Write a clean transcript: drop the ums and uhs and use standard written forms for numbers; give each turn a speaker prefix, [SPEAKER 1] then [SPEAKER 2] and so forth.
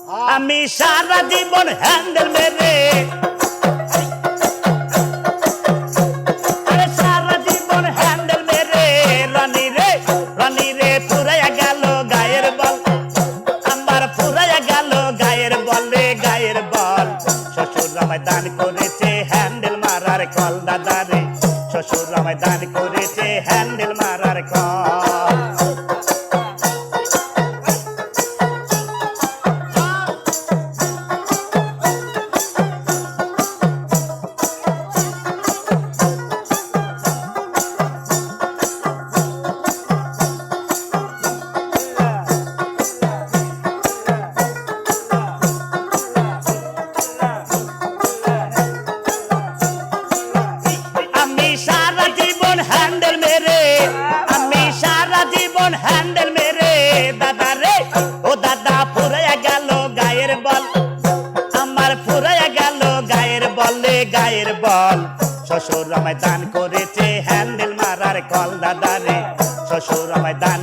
[SPEAKER 1] আমি সারা জীবন হ্যান্ডেল মেরে সারা জীবন হ্যান্ডেল মেরে রানী রে পুরাইয়া গেল গায়ের বল আমার পুরাইয়া গেল গায়ের বল রে গায়ের বল শ্বশুর আমায় দান করেছে হ্যান্ডেল মারার কল দাদা রে শ্বশুর আমায় দান করেছে হ্যান্ডেল মারার কল হ্যান্ডেল মেরে দাদা রে ও দাদা পুরাইয়া গেল গায়ের বল আমার পুরাইয়া গেল গায়ের বল রে গায়ের বল শ্বশুর আমায় দান করেছে হ্যান্ডেল মারার কল দাদা রে শ্বশুর আমায় দান